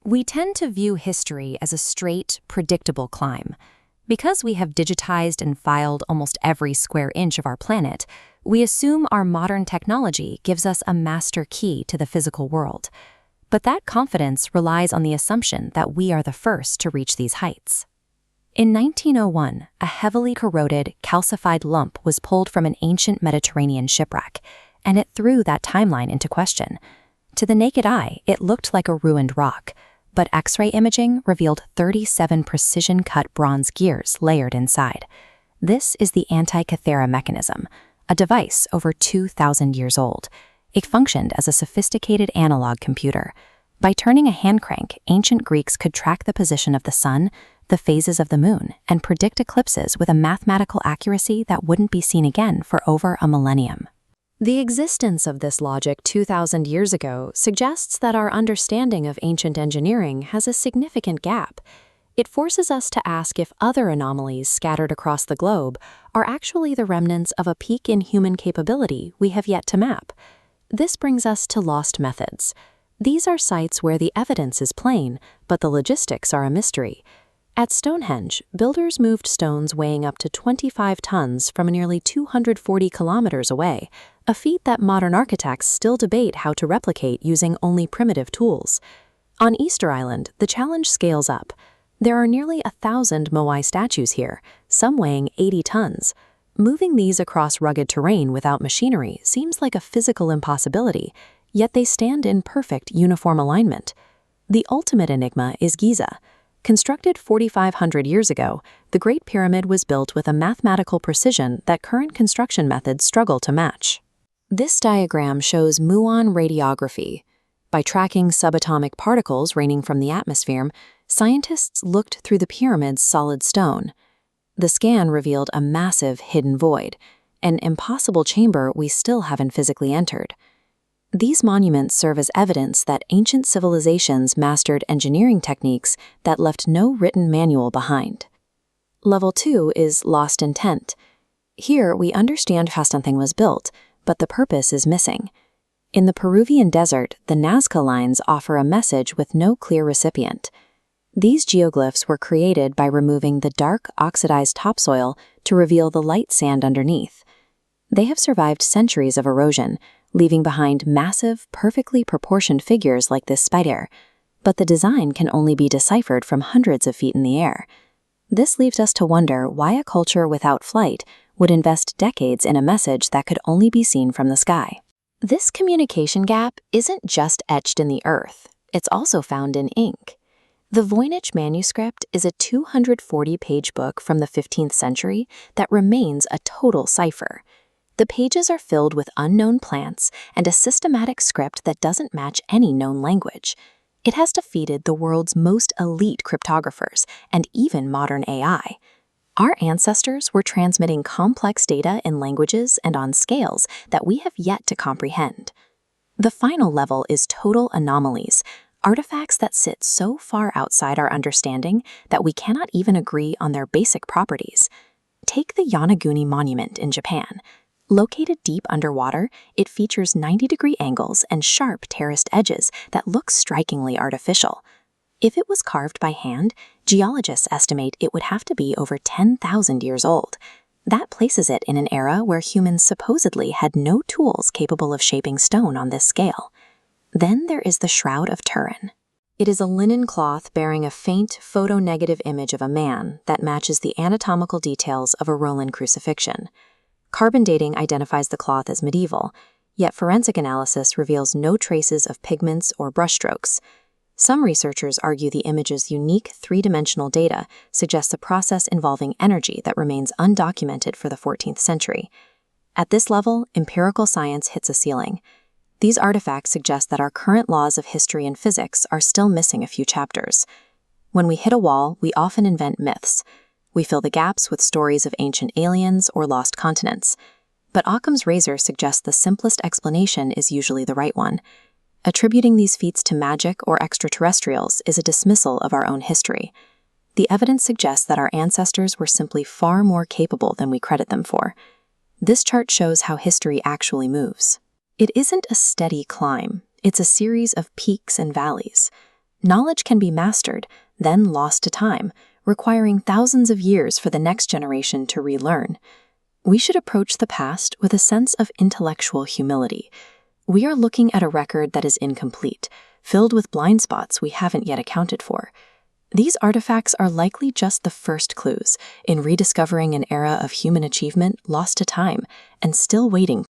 We tend to view history as a straight, predictable climb. Because we have digitized and filed almost every square inch of our planet, we assume our modern technology gives us a master key to the physical world. But that confidence relies on the assumption that we are the first to reach these heights. In 1901, a heavily corroded, calcified lump was pulled from an ancient Mediterranean shipwreck, and it threw that timeline into question. To the naked eye, it looked like a ruined rock, but X-ray imaging revealed 37 precision-cut bronze gears layered inside. This is the Antikythera mechanism, a device over 2,000 years old. It functioned as a sophisticated analog computer. By turning a hand crank, ancient Greeks could track the position of the sun, the phases of the moon, and predict eclipses with a mathematical accuracy that wouldn't be seen again for over a millennium. The existence of this logic 2,000 years ago suggests that our understanding of ancient engineering has a significant gap. It forces us to ask if other anomalies scattered across the globe are actually the remnants of a peak in human capability we have yet to map. This brings us to lost methods. These are sites where the evidence is plain, but the logistics are a mystery. At Stonehenge, builders moved stones weighing up to 25 tons from nearly 240 kilometers away, a feat that modern architects still debate how to replicate using only primitive tools. On Easter Island, the challenge scales up. There are nearly 1,000 Moai statues here, some weighing 80 tons. Moving these across rugged terrain without machinery seems like a physical impossibility, yet they stand in perfect uniform alignment. The ultimate enigma is Giza. Constructed 4,500 years ago, the Great Pyramid was built with a mathematical precision that current construction methods struggle to match. This diagram shows muon radiography. By tracking subatomic particles raining from the atmosphere, scientists looked through the pyramid's solid stone. The scan revealed a massive hidden void, an impossible chamber we still haven't physically entered. These monuments serve as evidence that ancient civilizations mastered engineering techniques that left no written manual behind. Level 2 is lost intent. Here, we understand how something was built, but the purpose is missing. In the Peruvian desert, the Nazca lines offer a message with no clear recipient. These geoglyphs were created by removing the dark, oxidized topsoil to reveal the light sand underneath. They have survived centuries of erosion, leaving behind massive, perfectly proportioned figures like this spider, but the design can only be deciphered from hundreds of feet in the air. This leaves us to wonder why a culture without flight would invest decades in a message that could only be seen from the sky. This communication gap isn't just etched in the earth, it's also found in ink. The Voynich manuscript is a 240-page book from the 15th century that remains a total cipher. The pages are filled with unknown plants and a systematic script that doesn't match any known language. It has defeated the world's most elite cryptographers and even modern AI. Our ancestors were transmitting complex data in languages and on scales that we have yet to comprehend. The final level is total anomalies, artifacts that sit so far outside our understanding that we cannot even agree on their basic properties. Take the Yonaguni Monument in Japan. Located deep underwater, it features 90-degree angles and sharp terraced edges that look strikingly artificial. If it was carved by hand, geologists estimate it would have to be over 10,000 years old. That places it in an era where humans supposedly had no tools capable of shaping stone on this scale. Then there is the Shroud of Turin. It is a linen cloth bearing a faint photonegative image of a man that matches the anatomical details of a Roman crucifixion. Carbon dating identifies the cloth as medieval, yet forensic analysis reveals no traces of pigments or brushstrokes. Some researchers argue the image's unique three-dimensional data suggests a process involving energy that remains undocumented for the 14th century. At this level, empirical science hits a ceiling. These artifacts suggest that our current laws of history and physics are still missing a few chapters. When we hit a wall, we often invent myths. We fill the gaps with stories of ancient aliens or lost continents. But Occam's razor suggests the simplest explanation is usually the right one. Attributing these feats to magic or extraterrestrials is a dismissal of our own history. The evidence suggests that our ancestors were simply far more capable than we credit them for. This chart shows how history actually moves. It isn't a steady climb, it's a series of peaks and valleys. Knowledge can be mastered, then lost to time, requiring thousands of years for the next generation to relearn. We should approach the past with a sense of intellectual humility. We are looking at a record that is incomplete, filled with blind spots we haven't yet accounted for. These artifacts are likely just the first clues in rediscovering an era of human achievement lost to time and still waiting